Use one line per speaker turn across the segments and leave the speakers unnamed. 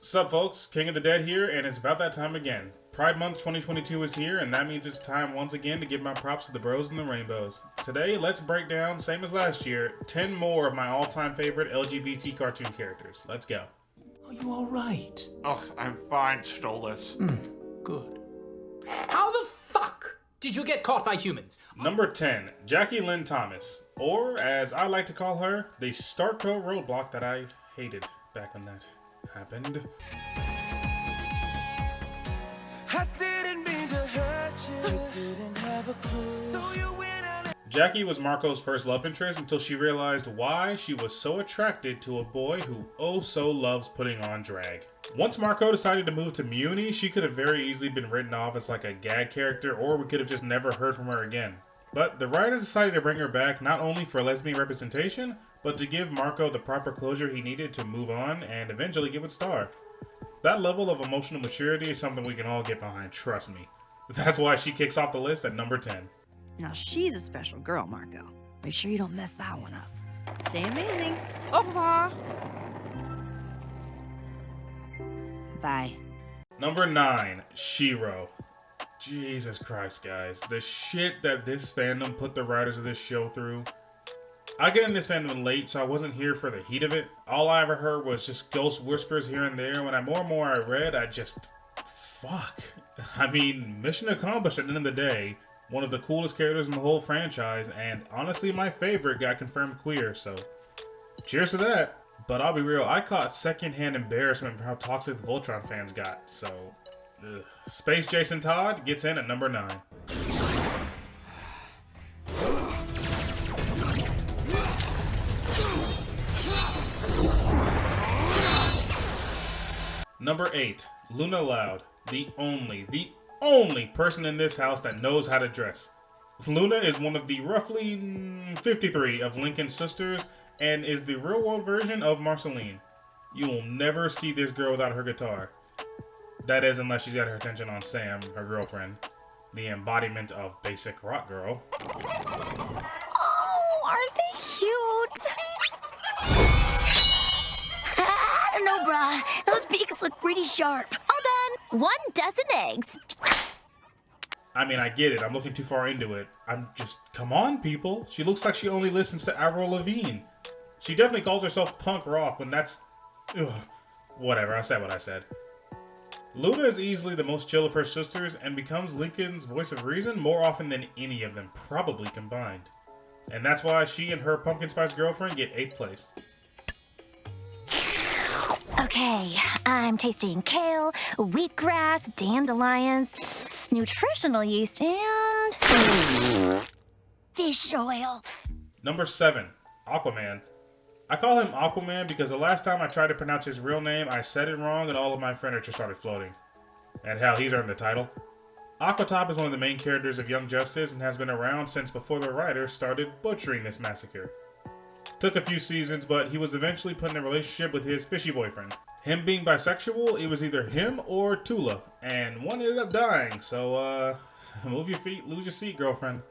Sup folks, King of the Dead here, and it's about that time again. Pride Month 2022 is here, and that means it's time once again to give my props to the bros and the rainbows. Today, let's break down, same as last year, 10 more of my all-time favorite LGBT cartoon characters. Let's go.
Are you alright?
Oh, I'm fine, Stolas.
Good. How the fuck did you get caught by humans?
Number 10, Jackie Lynn Thomas, or as I like to call her, the Starco roadblock that I hated back when that happened.
I didn't mean to hurt you. You didn't have a clue. So you went out.
Jackie was Marco's first love interest until she realized why she was so attracted to a boy who oh so loves putting on drag. Once Marco decided to move to Muni, she could have very easily been written off as like a gag character, or we could have just never heard from her again. But the writers decided to bring her back not only for lesbian representation, but to give Marco the proper closure he needed to move on and eventually give it star. That level of emotional maturity is something we can all get behind, trust me. That's why she kicks off the list at number 10.
Now she's a special girl, Marco. Make sure you don't mess that one up. Stay amazing. Au revoir. Bye.
Number 9, Shiro. Jesus Christ, guys. The shit that this fandom put the writers of this show through. I got in this fandom late, so I wasn't here for the heat of it. All I ever heard was just ghost whispers here and there. When more and more I read, I just... fuck. I mean, mission accomplished at the end of the day. One of the coolest characters in the whole franchise, and honestly my favorite got confirmed queer, so cheers to that. But I'll be real, I caught secondhand embarrassment for how toxic the Voltron fans got, so... ugh. Space Jason Todd gets in at number 9. Number 8, Luna Loud, the only person in this house that knows how to dress. Luna is one of the roughly 53 of Lincoln's sisters and is the real world version of Marceline. You will never see this girl without her guitar. That is, unless she's got her attention on Sam, her girlfriend, the embodiment of basic rock girl.
Oh, aren't they cute? I don't know, brah. Those beaks look pretty sharp. All done. 1 dozen eggs.
I mean, I get it. I'm looking too far into it. I'm just, come on, people. She looks like she only listens to Avril Lavigne. She definitely calls herself punk rock when that's... ugh. Whatever, I said what I said. Luna is easily the most chill of her sisters and becomes Lincoln's voice of reason more often than any of them, probably combined. And that's why she and her pumpkin spice girlfriend get 8th place.
Okay, I'm tasting kale, wheatgrass, dandelions, nutritional yeast, and fish oil.
Number 7, Aquaman. I call him Aquaman because the last time I tried to pronounce his real name, I said it wrong and all of my furniture started floating. And hell, he's earned the title. Aquatop is one of the main characters of Young Justice and has been around since before the writers started butchering this massacre. Took a few seasons, but he was eventually put in a relationship with his fishy boyfriend. Him being bisexual, it was either him or Tula, and one ended up dying, so move your feet, lose your seat, girlfriend.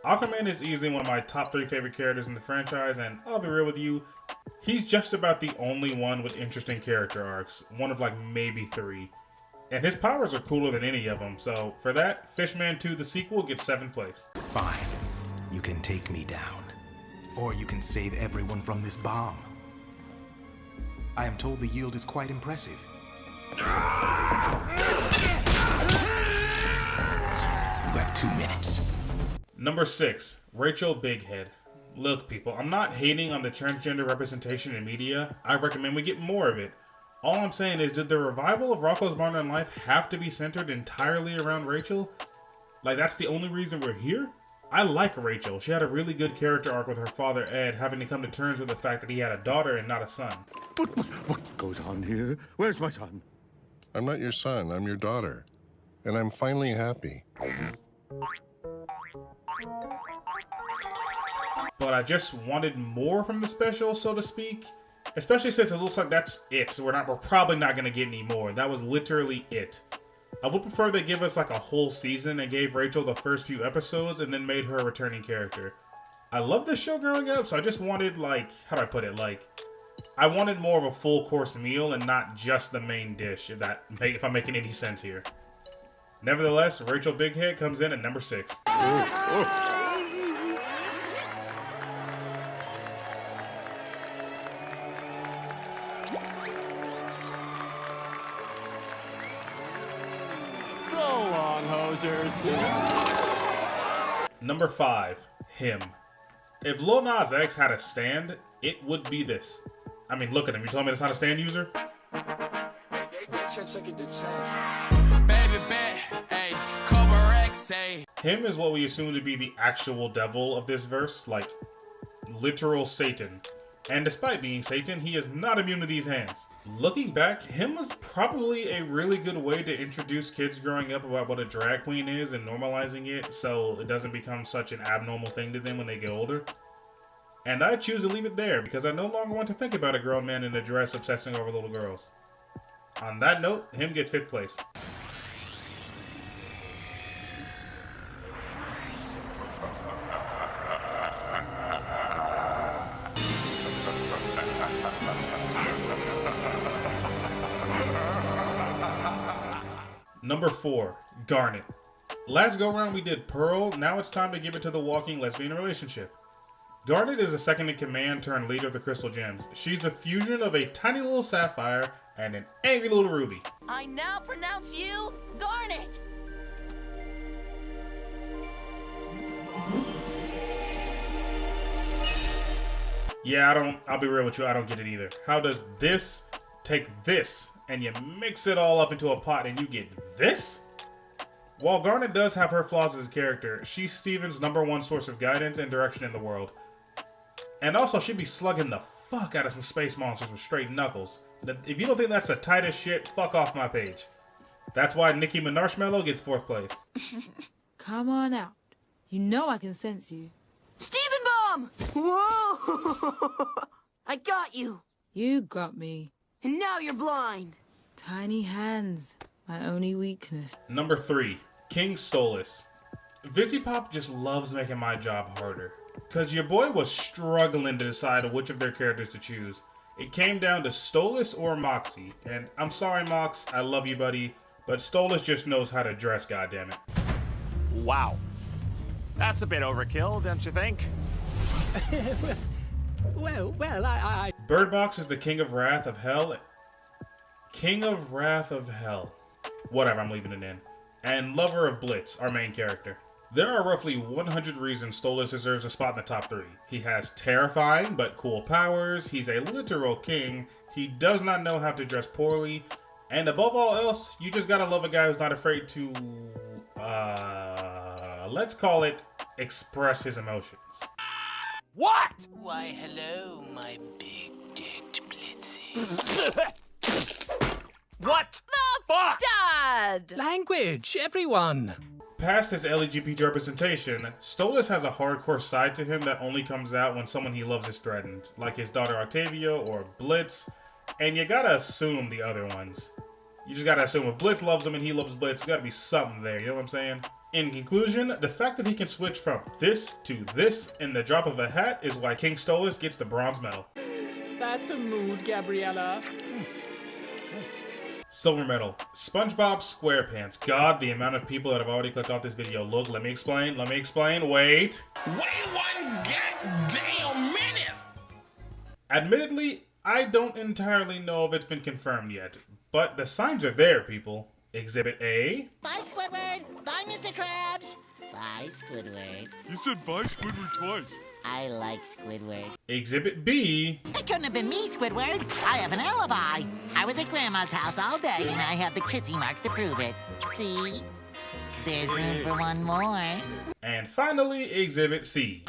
Aquaman is easily one of my top 3 favorite characters in the franchise, and I'll be real with you, he's just about the only one with interesting character arcs, one of like maybe 3. And his powers are cooler than any of them, so for that, Fishman 2 the sequel gets 7th place.
Fine. You can take me down. Or you can save everyone from this bomb. I am told the yield is quite impressive. You have 2 minutes.
Number 6, Rachel Bighead. Look people, I'm not hating on the transgender representation in media. I recommend we get more of it. All I'm saying is, did the revival of Rocko's Modern Life have to be centered entirely around Rachel? Like that's the only reason we're here? I like Rachel. She had a really good character arc with her father Ed, having to come to terms with the fact that he had a daughter and not a son.
What goes on here? Where's my son?
I'm not your son, I'm your daughter. And I'm finally happy.
But I just wanted more from the special, so to speak. Especially since it looks like that's it. We're probably not gonna get any more. That was literally it. I would prefer they give us like a whole season and gave Rachel the first few episodes and then made her a returning character. I love this show growing up, so I just wanted, like, how do I put it, like, I wanted more of a full course meal and not just the main dish, if I'm making any sense here. Nevertheless, Rachel Bighead comes in at number 6.
So long, hosers.
Number 5, him. If Lil Nas X had a stand, it would be this. I mean, look at him. You told me that's not a stand user? Him is what we assume to be the actual devil of this verse, like literal Satan. And despite being Satan, he is not immune to these hands. Looking back, him was probably a really good way to introduce kids growing up about what a drag queen is and normalizing it so it doesn't become such an abnormal thing to them when they get older. And I choose to leave it there because I no longer want to think about a grown man in a dress obsessing over little girls. On that note, him gets 5th place. Number 4, Garnet. Last go round we did Pearl, now it's time to give it to the walking lesbian relationship. Garnet is the second in command turned leader of the Crystal Gems. She's the fusion of a tiny little sapphire and an angry little ruby.
I now pronounce you Garnet.
Yeah, I'll be real with you, I don't get it either. How does this take this and you mix it all up into a pot and you get this? While Garnet does have her flaws as a character, she's Steven's #1 source of guidance and direction in the world. And also, she'd be slugging the fuck out of some space monsters with straight knuckles. If you don't think that's the tightest shit, fuck off my page. That's why Nicki Minarshmallow gets 4th place.
Come on out. You know I can sense you.
Steven Bomb! Whoa! I got you.
You got me.
And now you're blind.
Tiny hands. My only weakness.
Number 3, King Stolas. Vizzypop just loves making my job harder. Cause your boy was struggling to decide which of their characters to choose. It came down to Stolas or Moxie. And I'm sorry, Mox, I love you, buddy, but Stolas just knows how to dress, goddammit.
Wow. That's a bit overkill, don't you think?
Well, I...
Bird Box is the King of Wrath of Hell. King of Wrath of Hell. Whatever, I'm leaving it in. And Lover of Blitz, our main character. There are roughly 100 reasons Stolas deserves a spot in the top 3. He has terrifying but cool powers, he's a literal king, he does not know how to dress poorly, and above all else, you just gotta love a guy who's not afraid to, let's call it, express his emotions.
What?
Why, hello, my big dick Blitzy.
What? Fuck?
Dad!
Language, everyone.
Past his LGBT representation, Stolas has a hardcore side to him that only comes out when someone he loves is threatened, like his daughter Octavia or Blitz, and you gotta assume the other ones. You just gotta assume if Blitz loves him and he loves Blitz, gotta be something there, you know what I'm saying? In conclusion, the fact that he can switch from this to this in the drop of a hat is why King Stolas gets the bronze medal.
That's a mood, Gabriella.
Silver medal, SpongeBobsquarepants. God, the amount of people that have already clicked off this video. Look, let me explain, wait.
Wait one goddamn minute!
Admittedly, I don't entirely know if it's been confirmed yet, but the signs are there, people. Exhibit A.
Bye, Squidward. Bye, Mr. Krabs. Bye, Squidward.
You said bye, Squidward, twice.
I like Squidward.
Exhibit B.
It couldn't have been me, Squidward. I have an alibi. I was at Grandma's house all day, and I have the kissy marks to prove it. See? There's room for one more.
And finally, Exhibit C.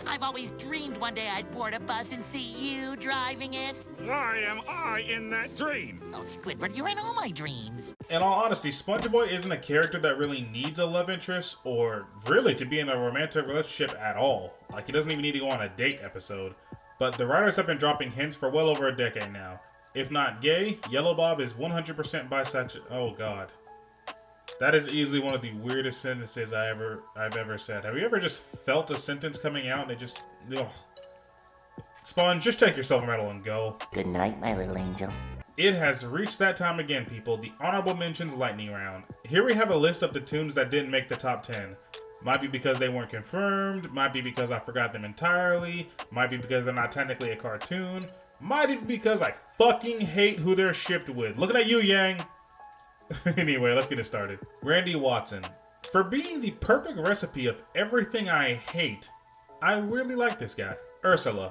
I've always dreamed one day I'd board a bus and see you driving it.
Why am I in that dream?
Oh, Squidward, you're in all my dreams.
In all honesty, SpongeBob isn't a character that really needs a love interest or really to be in a romantic relationship at all. Like, he doesn't even need to go on a date episode. But the writers have been dropping hints for well over a decade now. If not gay, Yellow Bob is 100% bisexual. Oh god. That is easily one of the weirdest sentences I've ever said. Have you ever just felt a sentence coming out and it just, ugh. Spawn, just take your silver medal and go.
Good night, my little angel.
It has reached that time again, people. The honorable mentions lightning round. Here we have a list of the tunes that didn't make the top 10. Might be because they weren't confirmed, might be because I forgot them entirely, might be because they're not technically a cartoon, might even be because I fucking hate who they're shipped with. Looking at you, Yang! Anyway, let's get it started. Randy Watson. For being the perfect recipe of everything I hate, I really like this guy. Ursula.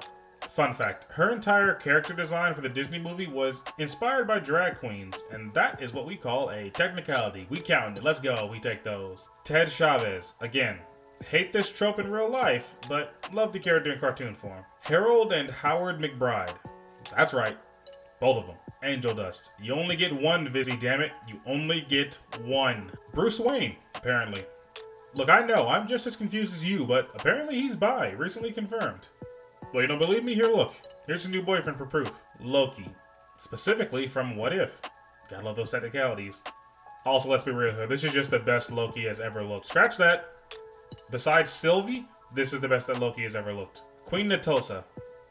Fun fact, her entire character design for the Disney movie was inspired by drag queens, and that is what we call a technicality. We count it. Let's go. We take those. Ted Chavez. Again, hate this trope in real life, but love the character in cartoon form. Harold and Howard McBride. That's right. Both of them. Angel Dust. You only get one, Vizzy, damn it. You only get one. Bruce Wayne, apparently. Look, I know, I'm just as confused as you, but apparently he's bi. Recently confirmed. Well, you don't believe me? Here, look. Here's a new boyfriend for proof. Loki. Specifically from What If. Gotta love those technicalities. Also, let's be real here. This is just the best Loki has ever looked. Scratch that. Besides Sylvie, this is the best that Loki has ever looked. Queen Natosa.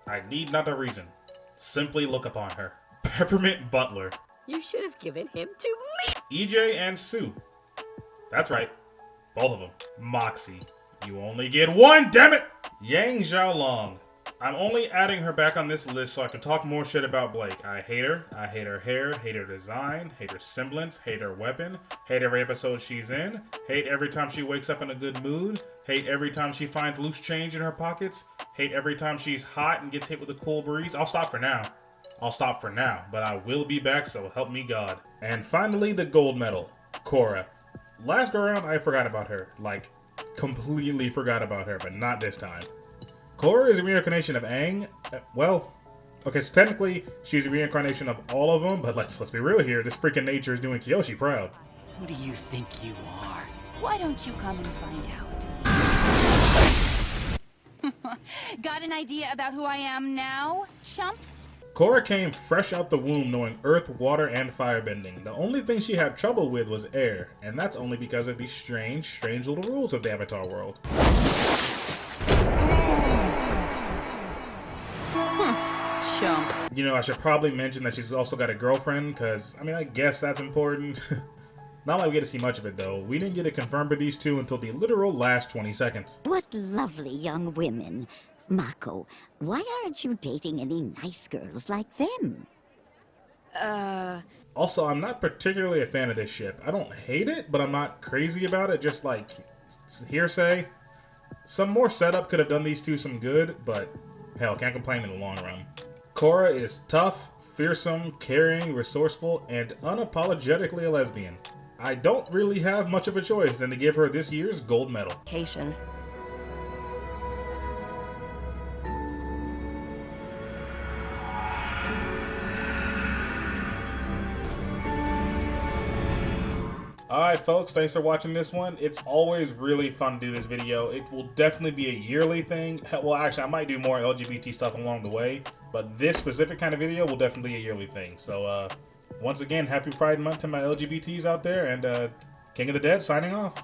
I need not a reason. Simply look upon her. Peppermint Butler.
You should have given him to me.
EJ and Sue. That's right. Both of them. Moxie. You only get one, damn it! Yang Xiaolong. I'm only adding her back on this list so I can talk more shit about Blake. I hate her hair, hate her design, hate her semblance, hate her weapon, hate every episode she's in, hate every time she wakes up in a good mood, hate every time she finds loose change in her pockets, hate every time she's hot and gets hit with a cool breeze. I'll stop for now, but I will be back, so help me God. And finally, the gold medal, Korra. Last go around, I forgot about her. Like, completely forgot about her, but not this time. Korra is a reincarnation of Aang. Well, okay, so technically she's a reincarnation of all of them, but let's be real here. This freaking nature is doing Kyoshi proud.
Who do you think you are?
Why don't you come and find out? Got an idea about who I am now, chumps?
Korra came fresh out the womb knowing earth, water, and firebending. The only thing she had trouble with was air, and that's only because of these strange little rules of the Avatar world.
Chump.
You know, I should probably mention that she's also got a girlfriend, because, I mean, I guess that's important. Not like we get to see much of it, though. We didn't get it confirmed with these two until the literal last 20 seconds.
What lovely young women. Mako, why aren't you dating any nice girls like them?
Also, I'm not particularly a fan of this ship. I don't hate it, but I'm not crazy about it, just like hearsay. Some more setup could have done these two some good, but hell, can't complain in the long run. Korra is tough, fearsome, caring, resourceful, and unapologetically a lesbian. I don't really have much of a choice than to give her this year's gold medal.
Cation.
Alright folks, thanks for watching this one. It's always really fun to do this video. It will definitely be a yearly thing. Well, actually, I might do more LGBT stuff along the way, but this specific kind of video will definitely be a yearly thing. So, once again, happy Pride Month to my LGBTs out there, and King of the Dead signing off.